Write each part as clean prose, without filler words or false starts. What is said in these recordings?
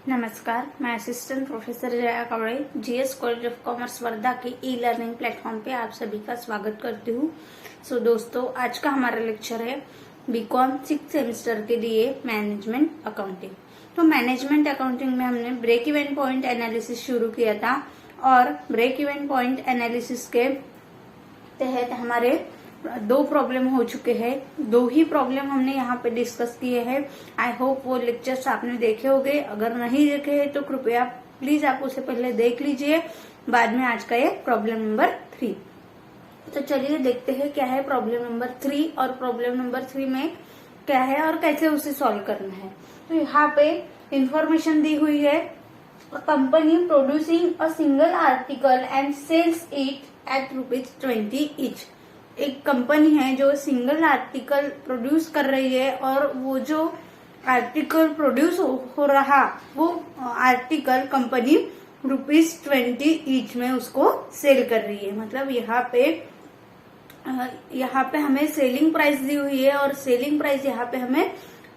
नमस्कार, मैं assistant professor Jaya Kawade GS college of commerce Wardha के ई लर्निंग प्लेटफॉर्म पे आप सभी का स्वागत करती हूँ। सो दोस्तों, आज का हमारा लेक्चर है बीकॉम 6th सेमेस्टर के लिए मैनेजमेंट अकाउंटिंग। तो मैनेजमेंट अकाउंटिंग में हमने ब्रेक इवन पॉइंट एनालिसिस शुरू किया था और ब्रेक इवन पॉइंट एनालिसिस के तहत हमारे दो प्रॉब्लम हो चुके हैं। दो ही प्रॉब्लम हमने यहाँ पे डिस्कस किए हैं। आई होप वो लेक्चर्स आपने देखे होंगे। अगर नहीं देखे हैं तो कृपया प्लीज आप उसे पहले देख लीजिए, बाद में आज का ये प्रॉब्लम नंबर 3। तो चलिए देखते हैं क्या है प्रॉब्लम नंबर 3 और प्रॉब्लम नंबर 3 में क्या है और कैसे उसे सॉल्व करना है। तो यहाँ पे इंफॉर्मेशन दी हुई है, company producing a single article and sells it at ₹20 each. एक कंपनी है जो सिंगल आर्टिकल प्रोड्यूस कर रही है और वो जो आर्टिकल प्रोड्यूस हो रहा वो आर्टिकल कंपनी ₹20 ईच में उसको सेल कर रही है। मतलब यहाँ पे हमें सेलिंग प्राइस दी हुई है और सेलिंग प्राइस यहाँ पे हमें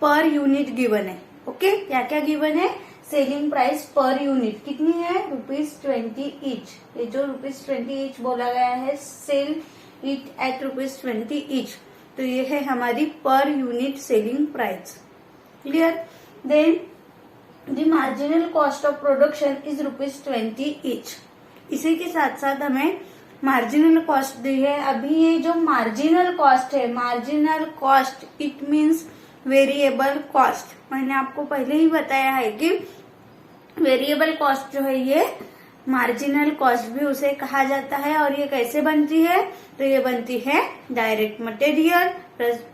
पर यूनिट गिवन है। ओके, क्या क्या गिवन है? सेलिंग प्राइस पर यूनिट कितनी है? ₹20 ईच। ये जो ₹20 ईच बोला गया है, सेल इट एट ₹20 ईच, तो ये है हमारी per unit selling price. Clear? Then the marginal cost of production is ₹20 each. इसी के साथ साथ हमें मार्जिनल कॉस्ट दी है। अभी ये जो मार्जिनल कॉस्ट है, marginal cost it means variable cost. मैंने आपको पहले ही बताया है कि वेरिएबल कॉस्ट जो है ये मार्जिनल कॉस्ट भी उसे कहा जाता है। और ये कैसे बनती है? तो ये बनती है direct material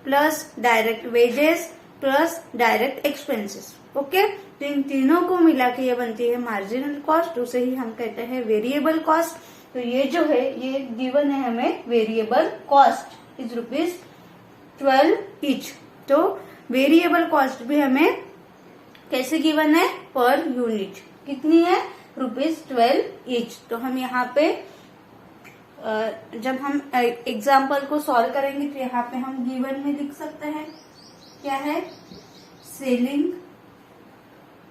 plus direct wages plus direct expenses. Okay, तो इन तीनों को मिला के ये बनती है मार्जिनल कॉस्ट, उसे ही हम कहते हैं वेरिएबल कॉस्ट। तो ये जो है ये गिवन है हमें, वेरिएबल कॉस्ट इज ₹12 ईच। तो वेरिएबल कॉस्ट भी हमें कैसे गिवन है? Per unit. कितनी है? ₹12 ईच। तो हम यहाँ पे जब हम एग्जाम्पल को सॉल्व करेंगे तो यहाँ पे हम गिवन में लिख सकते हैं क्या है? Selling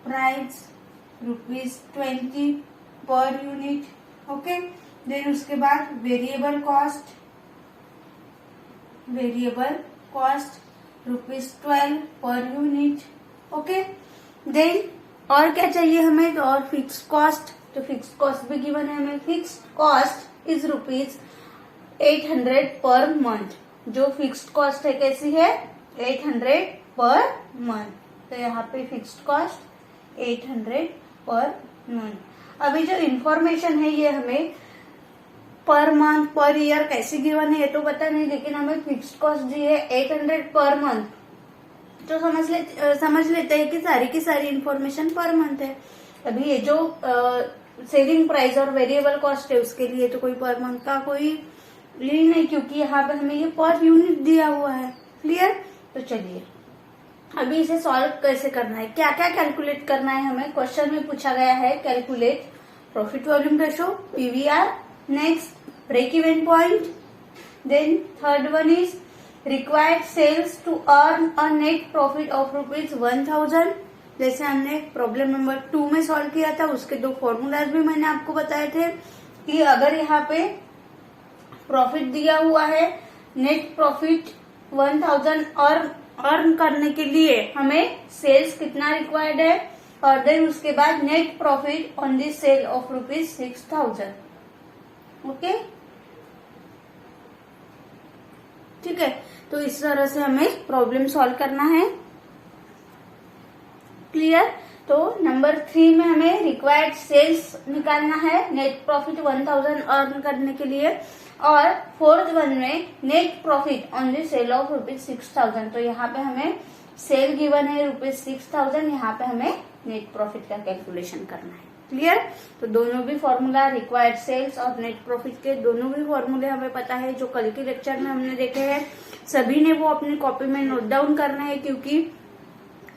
price ₹20 per unit. Okay, then उसके बाद variable cost ₹12 per unit. Okay, then और क्या चाहिए हमें? तो और फिक्स कॉस्ट। तो फिक्स कॉस्ट भी गिवन है हमें। Fix cost is ₹800 per month. जो फिक्स्ड कॉस्ट है कैसी है? 800 पर मंथ। तो यहाँ पे फिक्स्ड कॉस्ट 800 पर मंथ। अभी जो इंफॉर्मेशन है ये हमें पर मंथ पर ईयर कैसे गिवन है ये तो पता नहीं, लेकिन हमें फिक्स्ड कॉस्ट दी है 800 पर मंथ। तो समझ लेते हैं कि सारी की सारी इंफॉर्मेशन पर मंथ है। अभी ये जो सेलिंग प्राइस और वेरिएबल कॉस्ट है उसके लिए तो कोई पर मंथ का कोई ये नहीं, क्योंकि यहाँ पे हमें ये पर यूनिट दिया हुआ है। क्लियर? तो चलिए अभी इसे सॉल्व कैसे करना है, क्या क्या कैलकुलेट करना है हमें। क्वेश्चन में पूछा गया है calculate profit volume ratio, PVR, next break even point, then third one is required sales to earn a net profit of ₹1000। जैसे हमने प्रॉब्लम नंबर 2 में सॉल्व किया था, उसके दो फॉर्मूलाज भी मैंने आपको बताए थे कि अगर यहाँ पे प्रॉफिट दिया हुआ है, नेट प्रॉफिट 1000 और अर्न करने के लिए हमें सेल्स कितना रिक्वायर्ड है, और देन उसके बाद net profit on the sale of ₹6000। Okay, ठीक है। तो इस तरह से हमें प्रॉब्लम सॉल्व करना है। क्लियर? तो नंबर 3 में हमें रिक्वायर्ड सेल्स निकालना है, नेट प्रॉफिट 1000 अर्न करने के लिए, और फोर्थ वन में net profit on the sale of ₹6000। तो यहाँ पे हमें सेल गिवन है ₹6000, यहाँ पे हमें नेट प्रॉफिट का कैलकुलेशन करना है। क्लियर? तो दोनों भी फॉर्मूला, रिक्वायर्ड सेल्स और नेट प्रॉफिट के दोनों भी फॉर्मूले हमें पता है, जो कल के लेक्चर में हमने देखे हैं। सभी ने वो अपनी कॉपी में नोट डाउन करना है, क्योंकि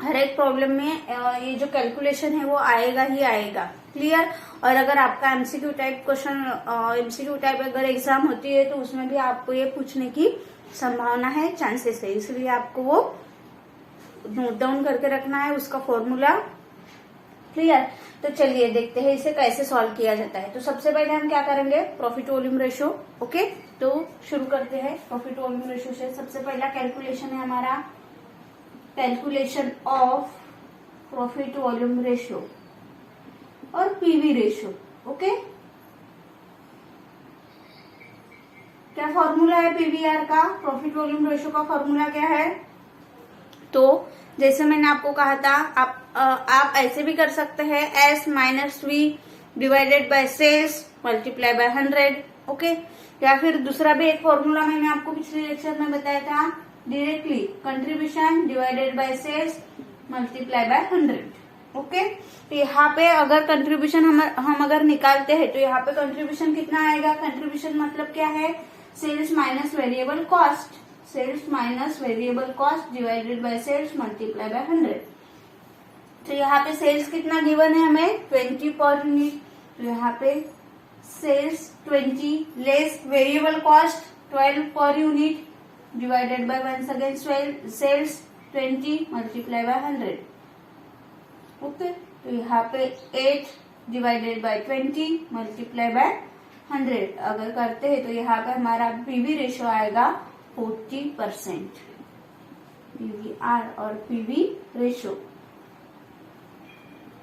हर एक प्रॉब्लम में ये जो कैलकुलेशन है वो आएगा ही आएगा। क्लियर? और अगर आपका MCQ type question, MCQ type अगर एग्जाम होती है तो उसमें भी आपको ये पूछने की संभावना है, चांसेस है, इसलिए आपको वो नोट डाउन करके रखना है। उसका फॉर्मूला क्लियर। तो चलिए देखते हैं इसे कैसे सॉल्व किया जाता है। तो सबसे पहले हम क्या करेंगे, प्रॉफिट वॉल्यूम रेशो। ओके, तो शुरू करते हैं प्रॉफिट वॉल्यूम रेशो से। सबसे पहला कैलकुलेशन है हमारा calculation of profit volume ratio और पीवी रेशो। ओके, क्या फॉर्मूला है पीवीआर का, प्रॉफिट वॉल्यूम रेशो का फॉर्मूला क्या है। तो जैसे मैंने आपको कहा था, आप ऐसे भी कर सकते हैं, S minus V divided by sales multiply by 100। Okay, या फिर दूसरा भी एक फॉर्मूला मैंने आपको पिछले लेक्चर में बताया था, directly contribution divided by sales multiply by 100। Okay, तो यहाँ पे अगर कंट्रीब्यूशन हम अगर निकालते हैं तो यहाँ पे कंट्रीब्यूशन कितना आएगा, कंट्रीब्यूशन मतलब क्या है, sales minus variable cost, sales minus variable cost divided by sales multiply by 100। तो यहाँ पे सेल्स कितना गिवन है हमें, 20 पर यूनिट। तो यहाँ पे sales 20 less variable cost 12 per unit divided by once again sales 20 multiply by 100। Okay, तो यहाँ पे 8 डिवाइडेड बाय 20 मल्टीप्लाई बाय 100 अगर करते हैं तो यहाँ पे हमारा पीवी रेशो आएगा 40%। पीवीआर और पीवी रेशो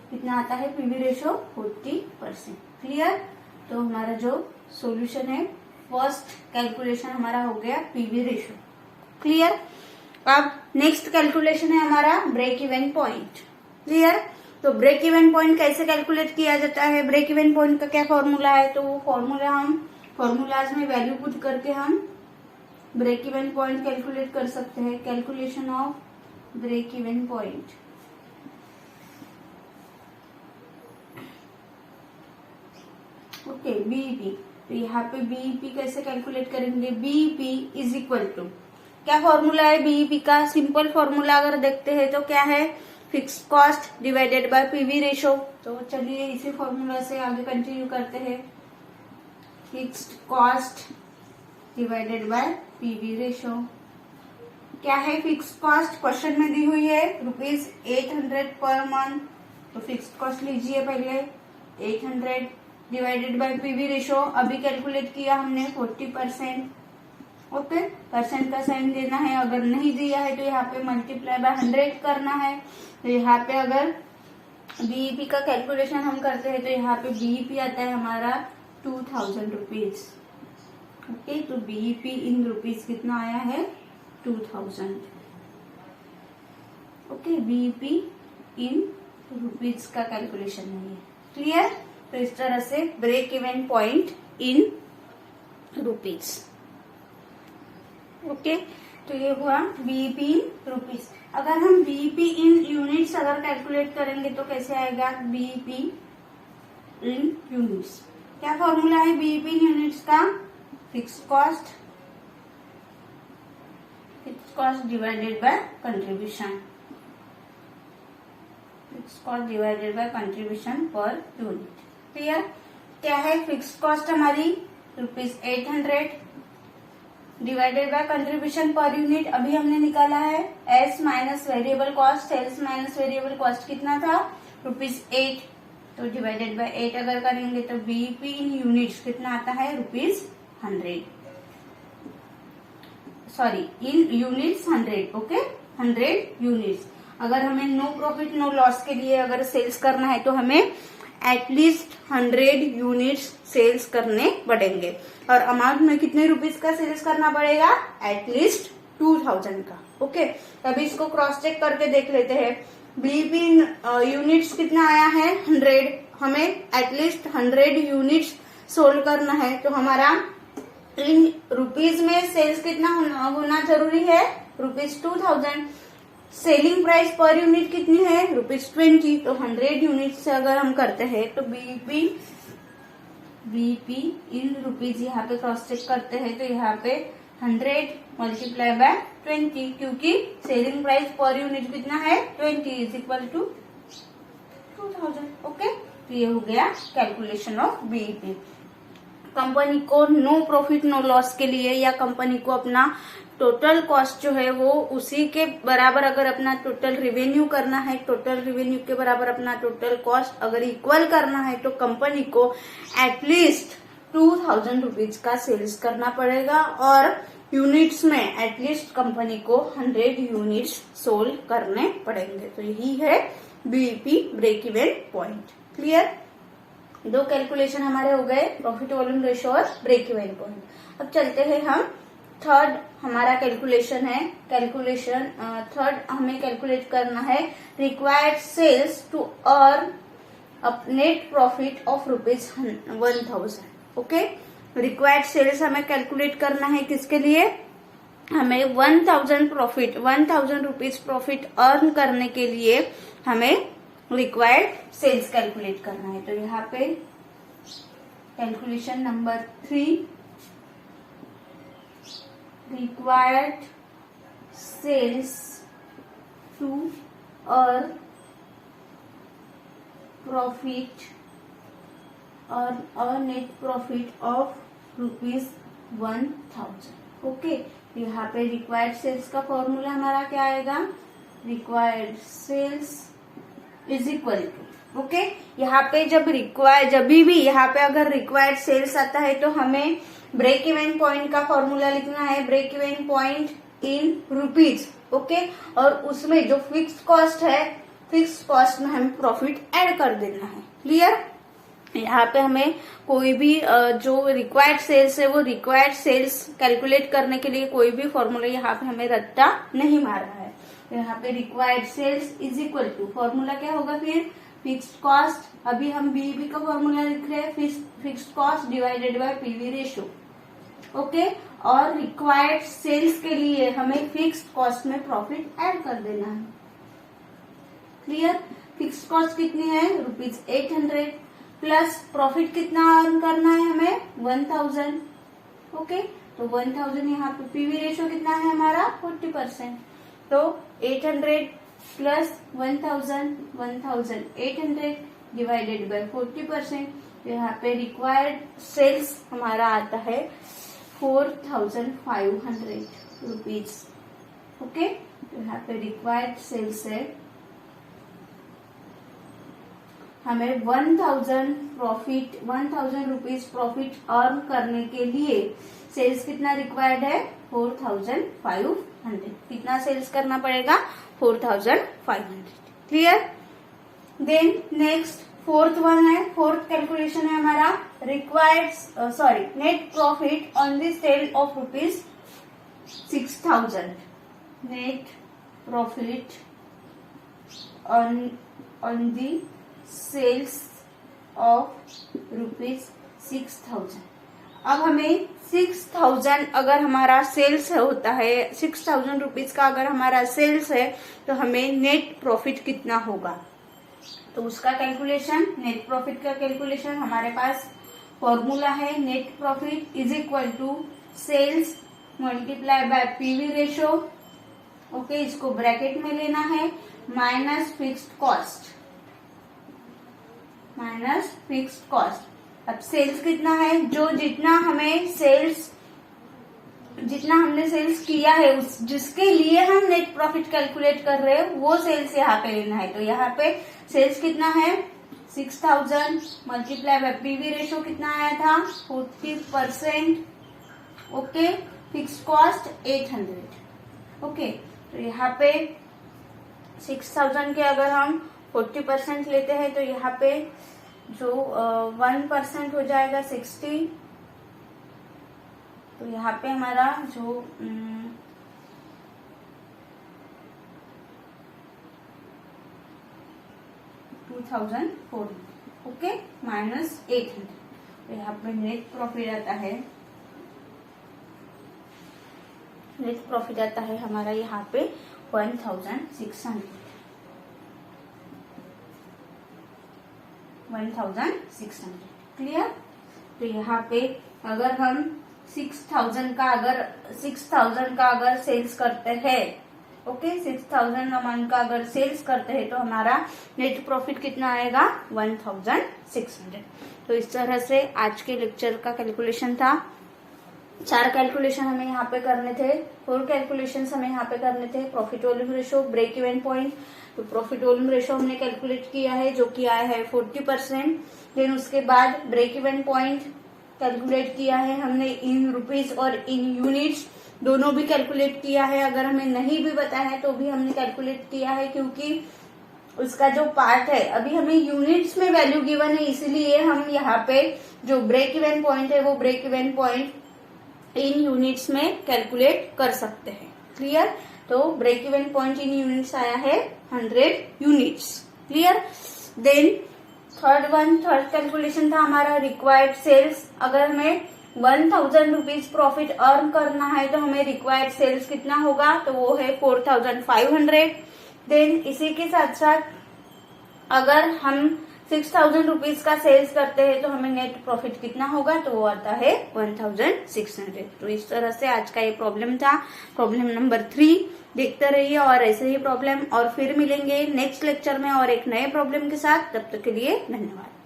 कितना आता है, पीवी रेशो 40%। क्लियर। तो हमारा जो सॉल्यूशन है, फर्स्ट कैलकुलेशन हमारा हो गया पीवी रेशो। क्लियर। अब नेक्स्ट कैलकुलेशन है हमारा ब्रेक इवन पॉइंट। क्लियर। तो ब्रेक इवन पॉइंट कैसे कैलकुलेट किया जाता है, ब्रेक इवन पॉइंट का क्या फॉर्मूला है, तो वो फॉर्मूला हम फॉर्मूलाज में वैल्यू पुट करके हम ब्रेक इवन पॉइंट कैलकुलेट कर सकते हैं। Calculation of break even point. Okay, BEP. तो यहाँ पे बीईपी कैसे कैलकुलेट करेंगे, बीईपी इज इक्वल टू, क्या फॉर्मूला है बीईपी का, सिंपल फॉर्मूला अगर देखते हैं तो क्या है, fix cost divided by PV ratio. तो चलिए इसी फॉर्मूला से आगे कंटिन्यू करते हैं। Fixed cost divided by PV ratio. क्या है फिक्स्ड कॉस्ट, क्वेश्चन में दी हुई है ₹800 पर मंथ। तो फिक्स्ड कॉस्ट लीजिए पहले 800 डिवाइडेड बाय पीवी रेशो, अभी कैलकुलेट किया हमने 40%। ओके, परसेंट का साइन देना है, अगर नहीं दिया है तो यहाँ पे मल्टीप्लाई बाय 100 करना है। तो यहाँ पे अगर बीईपी का कैलकुलेशन हम करते हैं तो यहाँ पे बीईपी आता है हमारा 2000 रुपीज। ओके, तो बीईपी इन रुपीज कितना आया है, 2000। ओके, बीईपी इन रुपीज का कैलकुलेशन नहीं है। क्लियर। तो इस तरह से break even point in rupees. Okay, तो ये हुआ बीईपी इन रुपीज। अगर हम बीईपी इन यूनिट्स अगर कैलकुलेट करेंगे तो कैसे आएगा, बीईपी इन यूनिट्स। क्या फॉर्मूला है बीईपी इन यूनिट्स का, fix cost divided by contribution, fix cost divided by contribution per unit. Clear. क्या है फिक्स कॉस्ट हमारी ₹800 divided by contribution per unit, अभी हमने निकाला है S minus variable cost, sales minus variable cost कितना था, ₹8। तो डिवाइडेड बाय 8 अगर करेंगे तो बीईपी इन यूनिट्स कितना आता है, ₹100। सॉरी, इन यूनिट्स 100। Okay, 100 units. अगर हमें नो प्रॉफिट नो लॉस के लिए अगर सेल्स करना है तो हमें एटलीस्ट 100 यूनिट्स सेल्स करने पड़ेंगे। और अमाउंट में कितने रुपीज का सेल्स करना पड़ेगा, एटलीस्ट 2000 का। ओके, अभी इसको क्रॉस चेक करके देख लेते हैं। बीईपी यूनिट्स कितना आया है, 100। हमें एटलीस्ट 100 यूनिट्स सोल्व करना है, तो हमारा इन रुपीज में सेल्स कितना होना जरूरी है, ₹2000। सेलिंग प्राइस पर यूनिट कितनी है, ₹20। तो 100 यूनिट से अगर हम करते हैं तो बीईपी इन रुपीज यहाँ पे क्रॉस चेक करते हैं तो यहाँ पे 100 मल्टीप्लाई बाय 20, क्योंकि सेलिंग प्राइस पर यूनिट कितना है, 20 इज इक्वल टू 2000। ओके, तो ये हो गया कैलकुलेशन ऑफ बीईपी। कंपनी को नो प्रॉफिट नो लॉस के लिए या कंपनी को अपना टोटल कॉस्ट जो है वो उसी के बराबर अगर अपना टोटल रेवेन्यू करना है, टोटल रेवेन्यू के बराबर अपना टोटल कॉस्ट अगर इक्वल करना है तो कंपनी को एटलीस्ट 2000 रुपीज का सेल्स करना पड़ेगा और यूनिट्स में एटलीस्ट कंपनी को 100 यूनिट्स सोल्ड करने पड़ेंगे। तो यही है BEP break even point. Clear? दो कैलकुलेशन हमारे हो गए, प्रॉफिट वॉल्यूम रेशो और ब्रेक इवन पॉइंट। अब चलते हैं हम थर्ड हमारा कैलकुलेशन है, कैलकुलेशन थर्ड हमें कैलकुलेट करना है required sales to earn net profit of ₹1000। Okay, required sales हमें कैलकुलेट करना है किसके लिए? हमें 1000 रुपीज प्रॉफिट अर्न करने के लिए हमें रिक्वायर्ड सेल्स कैलकुलेट करना है। तो यहाँ पे calculation number 3, required sales to earn profit और नेट प्रॉफिट ऑफ ₹1000। ओके, यहाँ पे रिक्वायर्ड सेल्स का फॉर्मूला हमारा क्या आएगा? Required sales is equal to, okay, यहाँ पे जब भी यहाँ पे अगर रिक्वायर्ड सेल्स आता है तो हमें ब्रेक इवन पॉइंट का फॉर्मूला लिखना है, break even point in rupees. Okay, और उसमें जो फिक्स्ड कॉस्ट है, फिक्स्ड कॉस्ट में हमें प्रॉफिट ऐड कर देना है। क्लियर? यहाँ पे हमें कोई भी जो रिक्वायर्ड सेल्स है वो रिक्वायर्ड सेल्स कैलकुलेट करने के लिए कोई भी फॉर्मूला यहाँ पे हमें रट्टा नहीं मारना है। यहाँ पे required sales is equal to formula क्या होगा फिर? Fixed cost. अभी हम बीईपी का फॉर्मूला लिख रहे हैं, fixed cost divided by PV ratio. Okay, और रिक्वायर्ड सेल्स के लिए हमें फिक्स्ड कॉस्ट में प्रॉफिट ऐड कर देना है। क्लियर? फिक्स्ड कॉस्ट कितनी है? ₹800 प्लस प्रॉफिट कितना अर्न करना है हमें? 1000। ओके, तो 1000 यहाँ पे पीवी रेशियो कितना है हमारा? 40%। तो 800 प्लस 1800 डिवाइडेड बाय 40%। यहाँ पे रिक्वायर्ड सेल्स हमारा आता है 4500 रुपीज। ओके, तो यहाँ पे रिक्वायर्ड सेल्स है हमें 1000 रुपीज प्रॉफिट अर्न करने के लिए सेल्स कितना रिक्वायर्ड है? 4500। कितना सेल्स करना पड़ेगा? 4500। Clear? Then next fourth one है, फोर्थ कैलकुलेशन है हमारा required net profit on the sale of ₹6000। Net profit on the sales of ₹6000। अब हमें 6000 अगर हमारा सेल्स होता है, 6000 रुपीज का अगर हमारा सेल्स है तो हमें नेट प्रॉफिट कितना होगा? तो उसका कैलकुलेशन, नेट प्रॉफिट का कैलकुलेशन हमारे पास फॉर्मूला है, net profit is equal to sales multiply by PV ratio. Okay, इसको ब्रैकेट में लेना है, minus fixed cost, minus fixed cost. अब सेल्स कितना है? जितना हमने सेल्स किया है जिसके लिए हम नेट प्रॉफिट कैलकुलेट कर रहे हैं वो सेल्स यहाँ पे लेना है। तो यहाँ पे सेल्स कितना है? 6000 मल्टीप्लाई बाय पीवी रेशियो कितना आया था? 40%। Okay, fixed cost 800। ओके, तो यहाँ पे 6000 के अगर हम 40% लेते हैं तो यहाँ पे जो 1% हो जाएगा 60। तो यहाँ पे हमारा जो 2004, ओके, माइनस 800। तो यहाँ पे नेट प्रॉफिट आता है हमारा यहाँ पे 1600। क्लियर? तो यहाँ पे अगर हम 6000 का अगर सेल्स करते हैं, ओके, 6000 अमाउंट का अगर सेल्स करते हैं तो हमारा नेट प्रॉफिट कितना आएगा? 1600। तो इस तरह से आज के लेक्चर का कैलकुलेशन था। 4 कैलकुलेशन हमें यहाँ पे करने थे, 4 कैलकुलेशन हमें यहाँ पे करने थे। Profit volume ratio, break even point, तो प्रॉफिट वॉल्यूम रेशो हमने कैलकुलेट किया है जो कि आया है 40%। देन उसके बाद ब्रेक इवन पॉइंट कैलकुलेट किया है हमने इन रुपीज और इन यूनिट्स, दोनों भी कैलकुलेट किया है। अगर हमें नहीं भी पता है तो भी हमने कैलकुलेट किया है, क्योंकि उसका जो पार्ट है अभी हमें यूनिट्स में वैल्यू गिवन है, इसीलिए हम यहाँ पे जो ब्रेक इवन पॉइंट है वो break even point in units में कैलकुलेट कर सकते हैं। क्लियर? तो break even point in units आया है 100 units. Clear? Then third calculation था हमारा रिक्वायर्ड सेल्स। अगर हमें 1000 रुपीज प्रॉफिट अर्न करना है तो हमें रिक्वायर्ड सेल्स कितना होगा, तो वो है 4500। देन इसी के साथ साथ अगर हम 6000 रुपीज का सेल्स करते हैं तो हमें नेट प्रॉफिट कितना होगा, तो वो आता है 1600। तो इस तरह से आज का ये प्रॉब्लम था, प्रॉब्लम नंबर 3। देखते रहिए और ऐसे ही प्रॉब्लम, और फिर मिलेंगे नेक्स्ट लेक्चर में और एक नए प्रॉब्लम के साथ। तब तक के लिए धन्यवाद।